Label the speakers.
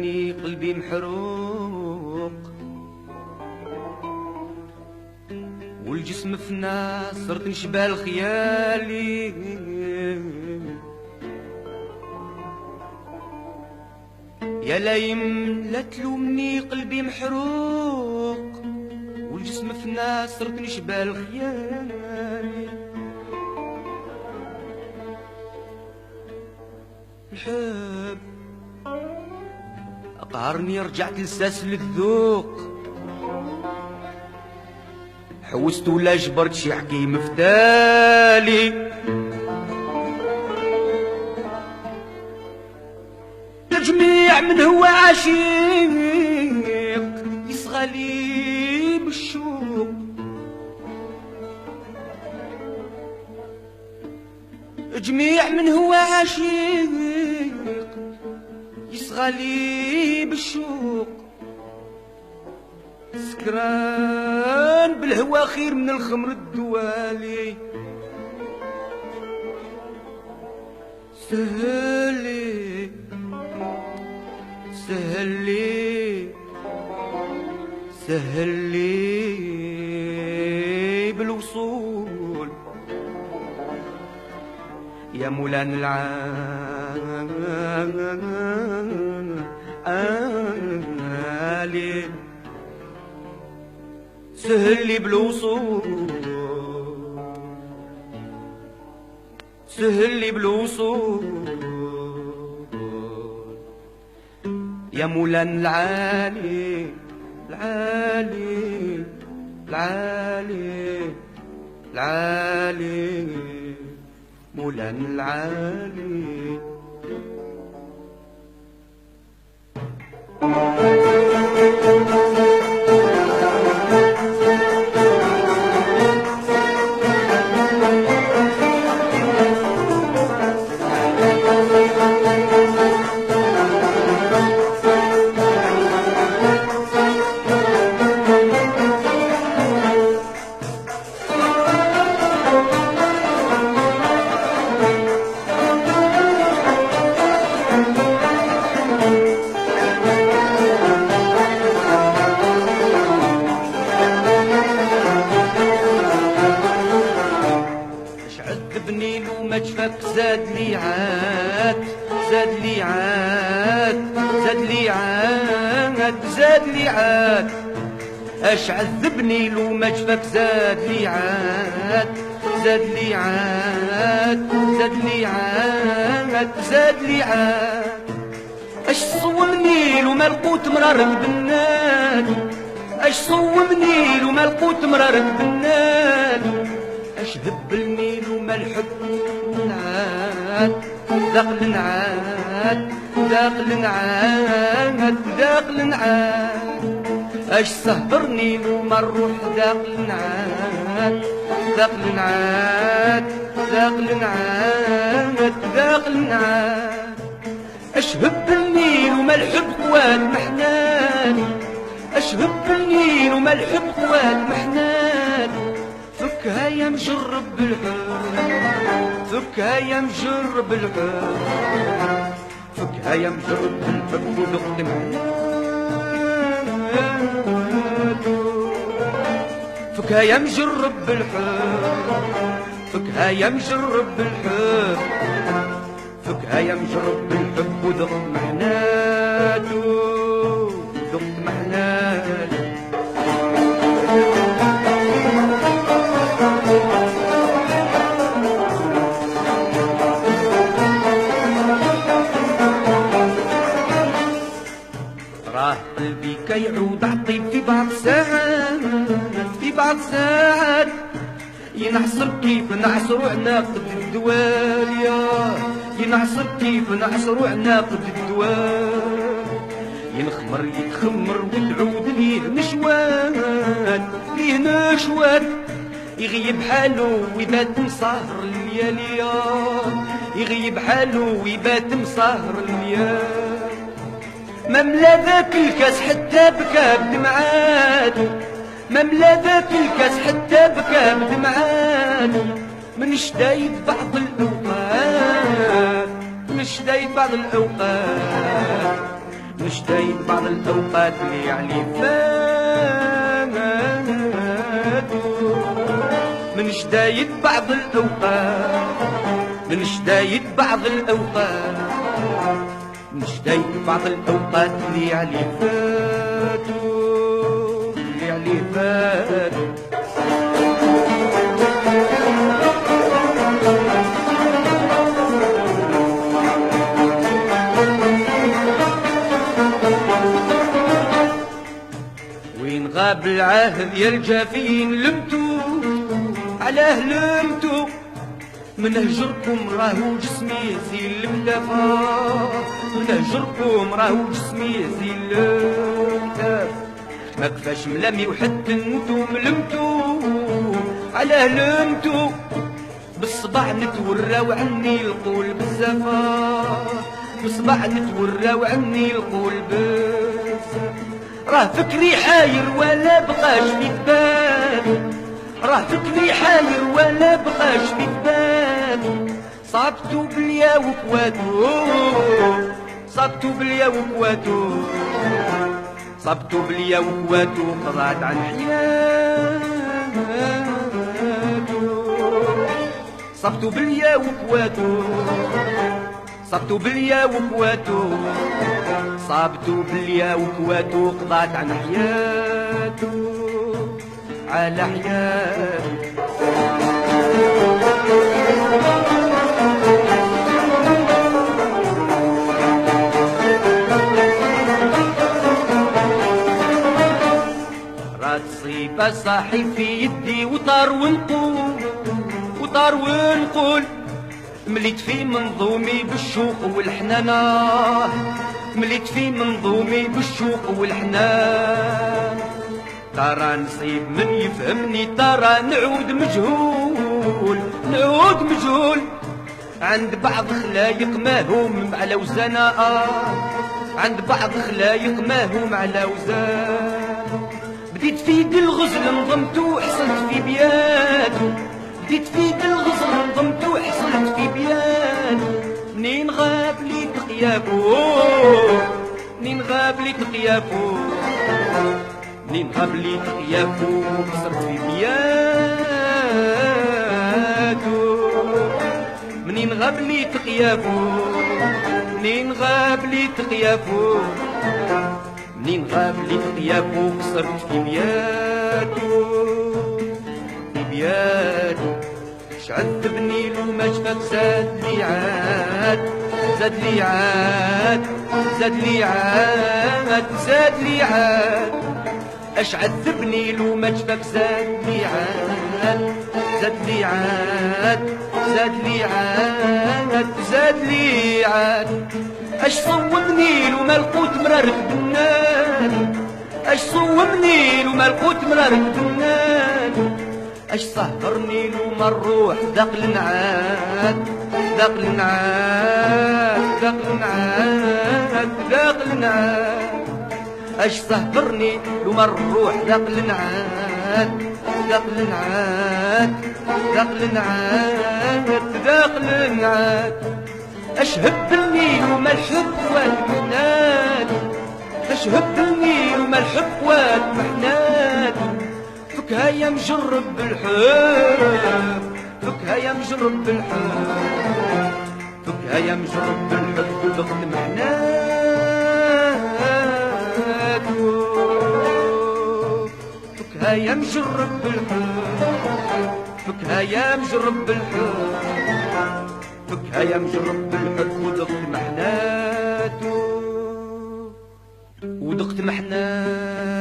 Speaker 1: مني قلبي محروق والجسم فنا صرت نشبال خيالي يا لايم لا تلومني قلبي محروق والجسم فنا صرت نشبال خيالي الحب قهرني رجعت لساس للذوق حوست ولا جبرت شي حكيم فتالي الجميع من هو عشيق يصغى لي بالشوق جميع من هو عشيق يصغى لي بالشوق سكران بالهوى خير من الخمر الدوالي سهلي سهلي سهلي بالوصول يا مولان العالي سهلي بالوصول سهلي بالوصول يا مولان العالي العالي العالي العالي مولان العالي زاد لي عاد زاد لي عاد زاد لي عاد زاد لي عاد اش عذبني لو ما جفاك زاد لي عاد زاد لي عاد زاد لي عاد زاد لي عاد اش صومني لو ما لقوت مرار البنات اش صومني لو ما لقوت مرار البنات اش هبلني لو ما الحب ذاق النعاد ذاق النعاد ذاق النعاد اش سهرني وما الروح ذاق النعاد ذاق النعاد ذاق النعاد ذاق النعاد اش هبلني وما الحب قوى المحنان اش هبلني وما الحب قوى المحنان فكها يا مجرب بالحب فكها يا مجرب الحب فكها يا مجرب الحب وذقت معاناته فكها يا مجرب الحب فكها يا مجرب الحب فكها يا مجرب الحب وذقت معناته ذقت معناته قلبي كيعود عطيب في بعض ساعات في بعض ساعات ينعصر كيف نعصرو عناقد الدواليا ينعصر كيف نعصرو عناقد الدوال ينخمر يتخمر وتعود ليه نشوان ليه نشوان يغيب حالو ويبات مسهر اللياليا يغيب حالو ويبات مسهر اللياليا مملا ذاك الكاس حتى بكى بدمعاتو مملا ذاك الكاس حتى بكى بدمعاتو من شدايد بعض الأوقات من شدايد بعض الأوقات نشتايد بعض الأوقات اللي علي فاتو، من شدايد بعض الأوقات، من شدايد بعض الأوقات، من شدايد بعض الأوقات اللي علي فاتو، اللي علي فاتو. وين غاب العهد يا الجافين لمتو، علاه لمتو، من هجركم راهو جسمي يزيل الملافا، من هجركم راهو جسمي يزيل الملافا. ما كفاش ملامي وحتى انتو ملمتو، علاه لمتو، بالصباع نتوراو عني القول بالزفا، بالصباع نتوراو عني القول بالزفا. راه فكري حاير ولا بقاش في بالي، راه فكري حاير ولا بقاش في بالي. صابتو بليا وكواتو، صابتو بليا وكواتو، صابتو بليا وكواتو، قضات عن حياتو. صابتو بليا وكواتو، صابتو بليا وكواتو، صابتو بليا وكواتو، قضات عن حياتو، على حياتو. راه تصيبة صاحي في يدي وطار ونقول، وطار ونقول، مليت في منظومي بالشوق والحنانة، مليت في منظومي بالشوق والحنان. ترى نصيب من يفهمني، ترى نعود مجهول، نعود مجهول، عند بعض خلايق ما هم على وزنا، عند بعض خلايق ما هم على وزان. بديت في يد الغزل نظمت وحصلت في بياتو، بديت في يد الغزل نظمت وحصلت في بياتو. منين غاب لي تقيافو، منين غاب لي تقيافو، منين غاب لي تقيافو، صرت في بياتو. منين غاب لي تقيافو، منين غاب لي تقيافو، منين غاب لي تقيافو، صرت في بياتو، في بياتو. شعذبني لو ما شفاك زاد لي عاد، زاد لي عاد، زاد لي عاد، زاد لي عاد. اش عذبني لو ما شفاك زاد لي عاد، زاد لي عاد، زاد لي عاد، زاد لي عاد. اش صومني لو ما لقوت مرار بنان، اش صومني لو ما لقوت مرار بنان. اش سهرني لو ما نروح ذاق النعاد، ذاق النعاد، ذاق النعاد، ذاق النعاد. اش سهرني لو ما نروح ذاق النعاد، ذاق النعاد، ذاق النعاد، ذاق النعاد. اش هبلني لو ما الحب والمحنان، اش هبلني لو ما الحب والمحنان. فكها يا مجرب بالحب، فكها يا مجرب بالحب، فكها يا مجرب بالحب، وذقت محناتو. فكها يا مجرب بالحب، فكها يا مجرب بالحب، فكها يا مجرب بالحب، وذقت محناتو، وذقت محناتو.